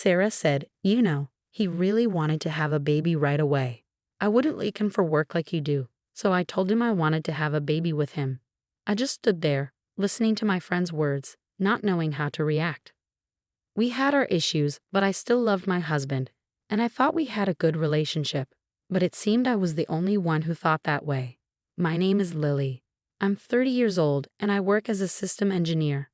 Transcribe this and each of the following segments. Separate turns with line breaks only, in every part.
Sarah said, he really wanted to have a baby right away. I wouldn't leave him for work like you do, so I told him I wanted to have a baby with him. I just stood there, listening to my friend's words, not knowing how to react. We had our issues, but I still loved my husband, and I thought we had a good relationship, but it seemed I was the only one who thought that way. My name is Lily. I'm 30 years old, and I work as a system engineer.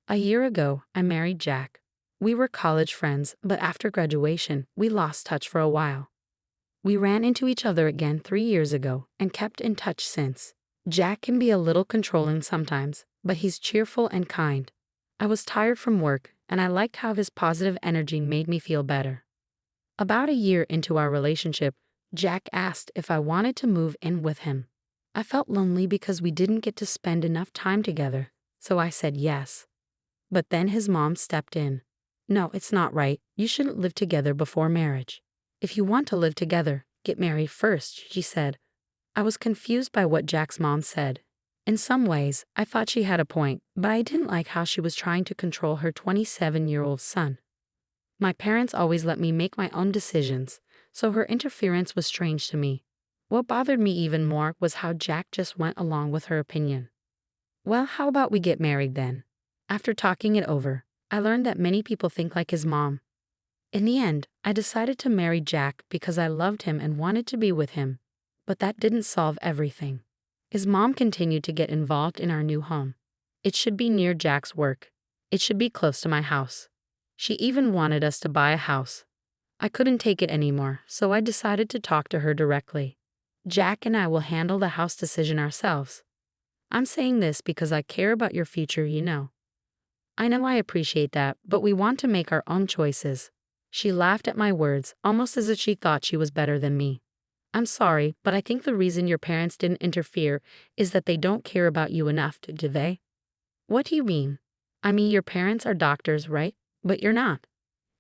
A year ago, I married Jack. We were college friends, but after graduation, we lost touch for a while. We ran into each other again 3 years ago and kept in touch since. Jack can be a little controlling sometimes, but he's cheerful and kind. I was tired from work, and I liked how his positive energy made me feel better. About a year into our relationship, Jack asked if I wanted to move in with him. I felt lonely because we didn't get to spend enough time together, so I said yes. But then his mom stepped in. No, it's not right. You shouldn't live together before marriage. If you want to live together, get married first, she said. I was confused by what Jack's mom said. In some ways, I thought she had a point, but I didn't like how she was trying to control her 27-year-old son. My parents always let me make my own decisions, so her interference was strange to me. What bothered me even more was how Jack just went along with her opinion. Well, how about we get married then? After talking it over, I learned that many people think like his mom. In the end, I decided to marry Jack because I loved him and wanted to be with him. But that didn't solve everything. His mom continued to get involved in our new home. It should be near Jack's work. It should be close to my house. She even wanted us to buy a house. I couldn't take it anymore, so I decided to talk to her directly. Jack and I will handle the house decision ourselves. I'm saying this because I care about your future, I know I appreciate that, but we want to make our own choices. She laughed at my words, almost as if she thought she was better than me. I'm sorry, but I think the reason your parents didn't interfere is that they don't care about you enough, do they? What do you mean? I mean, your parents are doctors, right? But you're not.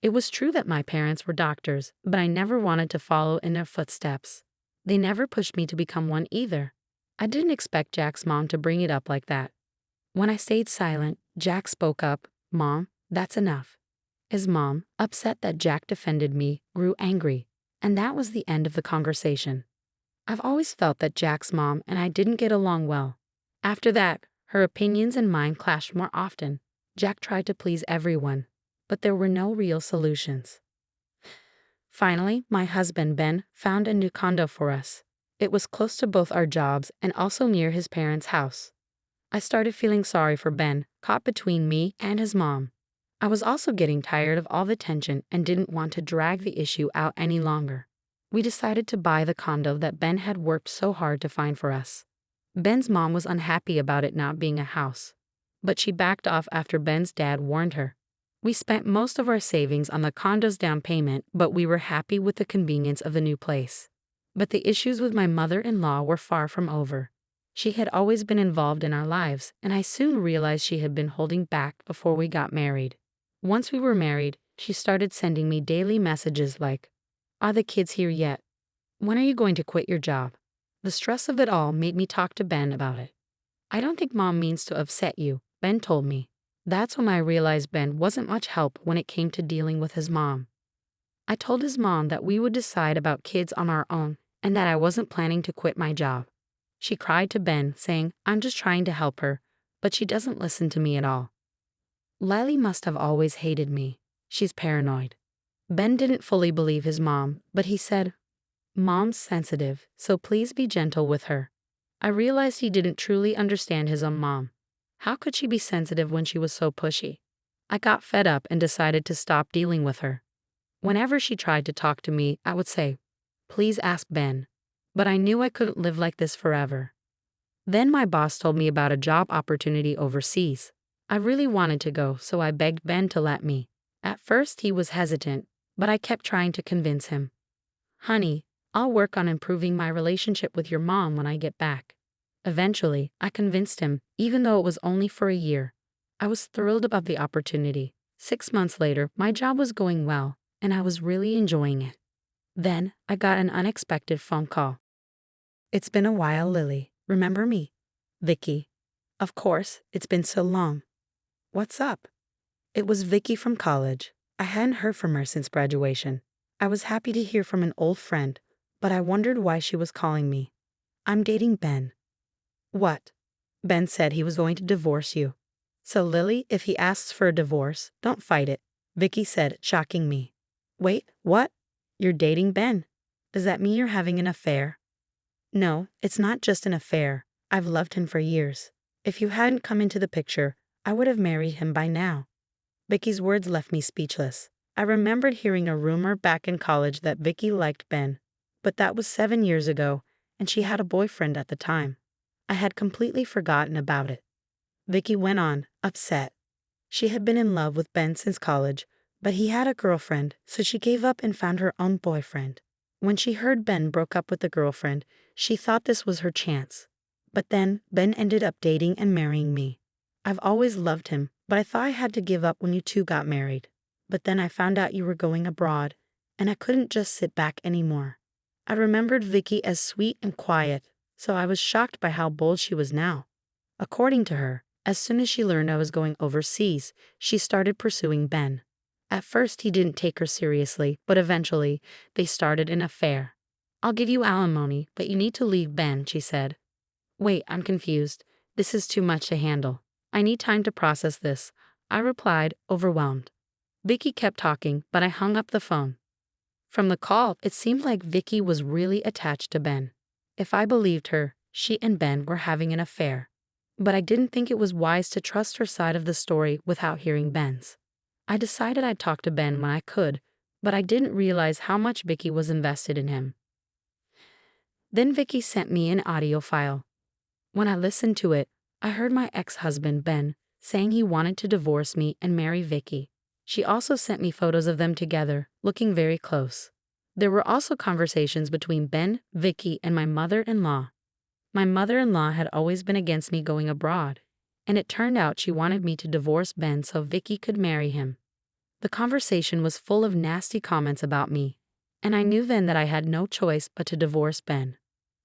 It was true that my parents were doctors, but I never wanted to follow in their footsteps. They never pushed me to become one either. I didn't expect Jack's mom to bring it up like that. When I stayed silent, Jack spoke up. Mom, that's enough. His mom, upset that Jack defended me, grew angry, and that was the end of the conversation. I've always felt that Jack's mom and I didn't get along well. After that, her opinions and mine clashed more often. Jack tried to please everyone, but there were no real solutions. Finally, my husband, Ben, found a new condo for us. It was close to both our jobs and also near his parents' house. I started feeling sorry for Ben, caught between me and his mom. I was also getting tired of all the tension and didn't want to drag the issue out any longer. We decided to buy the condo that Ben had worked so hard to find for us. Ben's mom was unhappy about it not being a house, but she backed off after Ben's dad warned her. We spent most of our savings on the condo's down payment, but we were happy with the convenience of the new place. But the issues with my mother-in-law were far from over. She had always been involved in our lives, and I soon realized she had been holding back before we got married. Once we were married, she started sending me daily messages like, "Are the kids here yet? When are you going to quit your job?" The stress of it all made me talk to Ben about it. "I don't think Mom means to upset you," Ben told me. That's when I realized Ben wasn't much help when it came to dealing with his mom. I told his mom that we would decide about kids on our own and that I wasn't planning to quit my job. She cried to Ben, saying, "I'm just trying to help her, but she doesn't listen to me at all. Lily must have always hated me. She's paranoid." Ben didn't fully believe his mom, but he said, "Mom's sensitive, so please be gentle with her." I realized he didn't truly understand his own mom. How could she be sensitive when she was so pushy? I got fed up and decided to stop dealing with her. Whenever she tried to talk to me, I would say, "Please ask Ben." But I knew I couldn't live like this forever. Then my boss told me about a job opportunity overseas. I really wanted to go, so I begged Ben to let me. At first he was hesitant, but I kept trying to convince him. "Honey, I'll work on improving my relationship with your mom when I get back." Eventually, I convinced him, even though it was only for a year. I was thrilled about the opportunity. 6 months later, my job was going well, and I was really enjoying it. Then, I got an unexpected phone call. "It's been a while, Lily. Remember me?" "Vicky." "Of course, it's been so long." "What's up?" It was Vicky from college. I hadn't heard from her since graduation. I was happy to hear from an old friend, but I wondered why she was calling me. I'm dating Ben. What? Ben said he was going to divorce you. So Lily, if he asks for a divorce, don't fight it, Vicky said, shocking me. Wait, what? You're dating Ben. Does that mean you're having an affair? No, it's not just an affair. I've loved him for years. If you hadn't come into the picture, I would have married him by now. Vicky's words left me speechless. I remembered hearing a rumor back in college that Vicky liked Ben, but that was 7 years ago, and she had a boyfriend at the time. I had completely forgotten about it. Vicky went on, upset. She had been in love with Ben since college, but he had a girlfriend, so she gave up and found her own boyfriend. When she heard Ben broke up with the girlfriend, she thought this was her chance. But then, Ben ended up dating and marrying me. I've always loved him, but I thought I had to give up when you two got married. But then I found out you were going abroad, and I couldn't just sit back anymore. I remembered Vicky as sweet and quiet, so I was shocked by how bold she was now. According to her, as soon as she learned I was going overseas, she started pursuing Ben. At first he didn't take her seriously, but eventually, they started an affair. I'll give you alimony, but you need to leave Ben, she said. Wait, I'm confused. This is too much to handle. I need time to process this, I replied, overwhelmed. Vicky kept talking, but I hung up the phone. From the call, it seemed like Vicky was really attached to Ben. If I believed her, she and Ben were having an affair. But I didn't think it was wise to trust her side of the story without hearing Ben's. I decided I'd talk to Ben when I could, but I didn't realize how much Vicky was invested in him. Then Vicky sent me an audio file. When I listened to it, I heard my ex-husband, Ben, saying he wanted to divorce me and marry Vicky. She also sent me photos of them together, looking very close. There were also conversations between Ben, Vicky, and my mother-in-law. My mother-in-law had always been against me going abroad, and it turned out she wanted me to divorce Ben so Vicky could marry him. The conversation was full of nasty comments about me, and I knew then that I had no choice but to divorce Ben.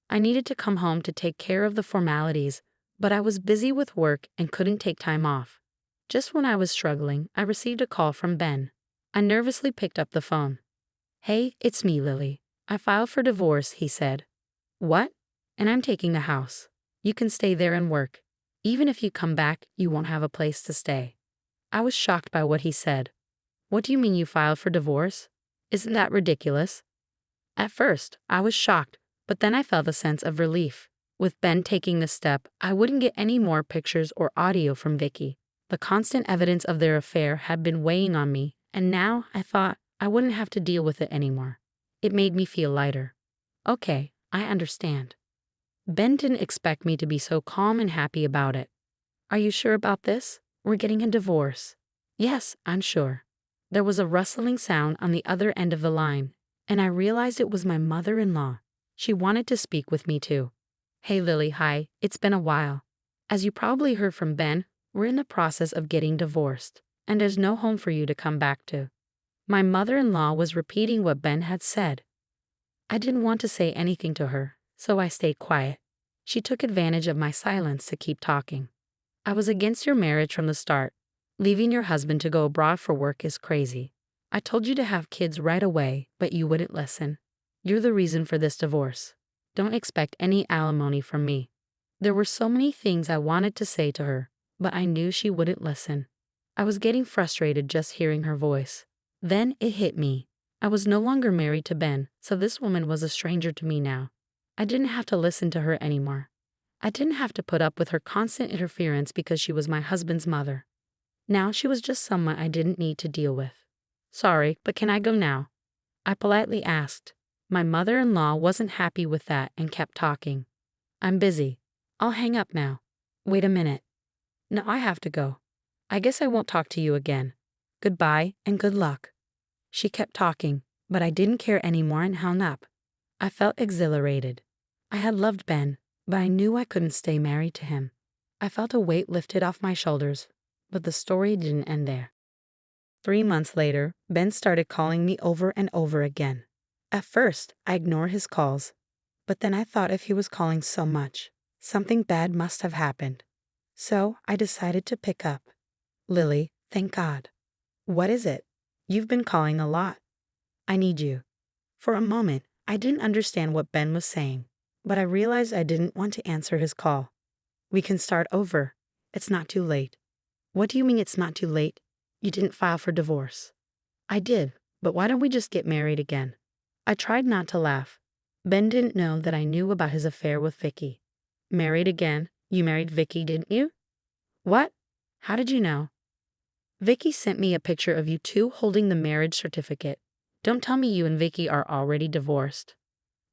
I needed to come home to take care of the formalities, but I was busy with work and couldn't take time off. Just when I was struggling, I received a call from Ben. I nervously picked up the phone. Hey, it's me, Lily. I filed for divorce, he said. What? And I'm taking the house. You can stay there and work. Even if you come back, you won't have a place to stay. I was shocked by what he said. What do you mean you filed for divorce? Isn't that ridiculous? At first, I was shocked, but then I felt a sense of relief. With Ben taking this step, I wouldn't get any more pictures or audio from Vicky. The constant evidence of their affair had been weighing on me, and now I thought I wouldn't have to deal with it anymore. It made me feel lighter. Okay, I understand. Ben didn't expect me to be so calm and happy about it. Are you sure about this? We're getting a divorce. Yes, I'm sure. There was a rustling sound on the other end of the line, and I realized it was my mother-in-law. She wanted to speak with me too. Hey Lily, hi, it's been a while. As you probably heard from Ben, we're in the process of getting divorced, and there's no home for you to come back to. My mother-in-law was repeating what Ben had said. I didn't want to say anything to her, so I stayed quiet. She took advantage of my silence to keep talking. I was against your marriage from the start. Leaving your husband to go abroad for work is crazy. I told you to have kids right away, but you wouldn't listen. You're the reason for this divorce. Don't expect any alimony from me. There were so many things I wanted to say to her, but I knew she wouldn't listen. I was getting frustrated just hearing her voice. Then it hit me. I was no longer married to Ben, so this woman was a stranger to me now. I didn't have to listen to her anymore. I didn't have to put up with her constant interference because she was my husband's mother. Now she was just someone I didn't need to deal with. Sorry, but can I go now? I politely asked. My mother-in-law wasn't happy with that and kept talking. I'm busy. I'll hang up now. Wait a minute. No, I have to go. I guess I won't talk to you again. Goodbye and good luck. She kept talking, but I didn't care anymore and hung up. I felt exhilarated. I had loved Ben, but I knew I couldn't stay married to him. I felt a weight lifted off my shoulders, but the story didn't end there. 3 months later, Ben started calling me over and over again. At first, I ignored his calls, but then I thought if he was calling so much, something bad must have happened. So I decided to pick up. Lily, thank God. What is it? You've been calling a lot. I need you. For a moment, I didn't understand what Ben was saying, but I realized I didn't want to answer his call. We can start over. It's not too late. What do you mean it's not too late? You didn't file for divorce. I did, but why don't we just get married again? I tried not to laugh. Ben didn't know that I knew about his affair with Vicky. Married again? You married Vicky, didn't you? What? How did you know? Vicky sent me a picture of you two holding the marriage certificate. Don't tell me you and Vicky are already divorced.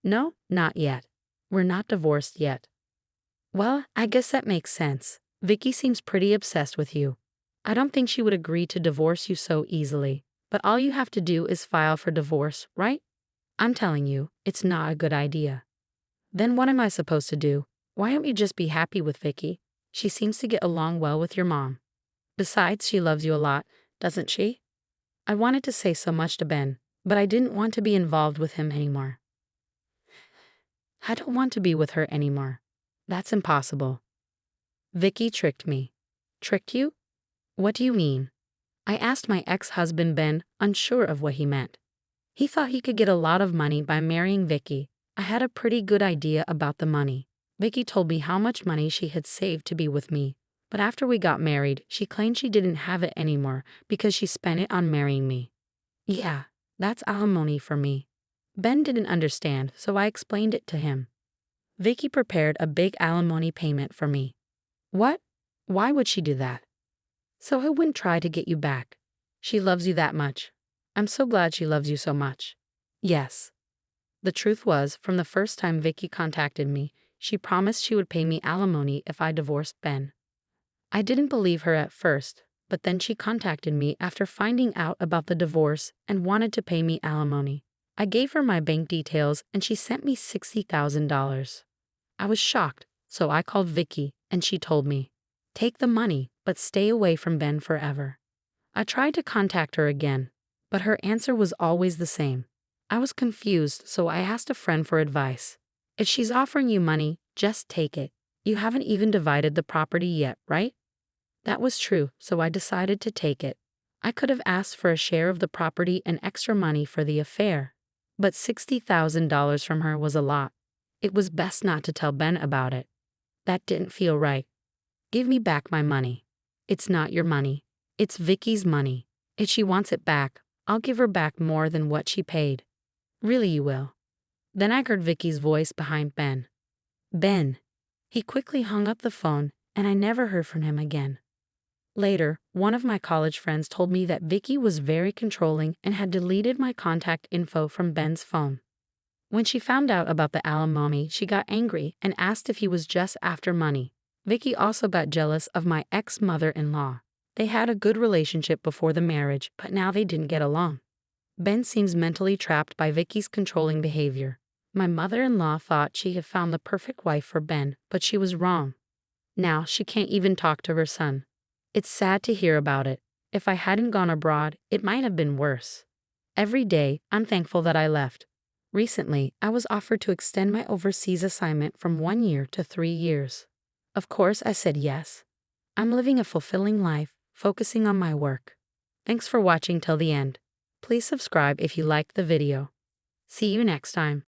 No, not yet. We're not divorced yet. Well, I guess that makes sense. Vicky seems pretty obsessed with you. I don't think she would agree to divorce you so easily, but all you have to do is file for divorce, right? I'm telling you, it's not a good idea. Then what am I supposed to do? Why don't you just be happy with Vicky? She seems to get along well with your mom. Besides, she loves you a lot, doesn't she? I wanted to say so much to Ben, but I didn't want to be involved with him anymore. I don't want to be with her anymore. That's impossible. Vicky tricked me. Tricked you? What do you mean? I asked my ex-husband Ben, unsure of what he meant. He thought he could get a lot of money by marrying Vicky. I had a pretty good idea about the money. Vicky told me how much money she had saved to be with me, but after we got married, she claimed she didn't have it anymore because she spent it on marrying me. Yeah, that's alimony for me. Ben didn't understand, so I explained it to him. Vicky prepared a big alimony payment for me. What? Why would she do that? So I wouldn't try to get you back. She loves you that much. I'm so glad she loves you so much. Yes. The truth was, from the first time Vicky contacted me, she promised she would pay me alimony if I divorced Ben. I didn't believe her at first, but then she contacted me after finding out about the divorce and wanted to pay me alimony. I gave her my bank details and she sent me $60,000. I was shocked, so I called Vicky and she told me, "Take the money, but stay away from Ben forever." I tried to contact her again, but her answer was always the same. I was confused, so I asked a friend for advice. If she's offering you money, just take it. You haven't even divided the property yet, right? That was true, so I decided to take it. I could have asked for a share of the property and extra money for the affair, but $60,000 from her was a lot. It was best not to tell Ben about it. That didn't feel right. Give me back my money. It's not your money. It's Vicky's money. If she wants it back, I'll give her back more than what she paid. Really, you will. Then I heard Vicky's voice behind Ben. Ben. He quickly hung up the phone, and I never heard from him again. Later, one of my college friends told me that Vicky was very controlling and had deleted my contact info from Ben's phone. When she found out about the alimony, she got angry and asked if he was just after money. Vicky also got jealous of my ex-mother-in-law. They had a good relationship before the marriage, but now they didn't get along. Ben seems mentally trapped by Vicky's controlling behavior. My mother-in-law thought she had found the perfect wife for Ben, but she was wrong. Now she can't even talk to her son. It's sad to hear about it. If I hadn't gone abroad, it might have been worse. Every day, I'm thankful that I left. Recently, I was offered to extend my overseas assignment from 1 year to 3 years. Of course, I said yes. I'm living a fulfilling life, focusing on my work. Thanks for watching till the end. Please subscribe if you liked the video. See you next time.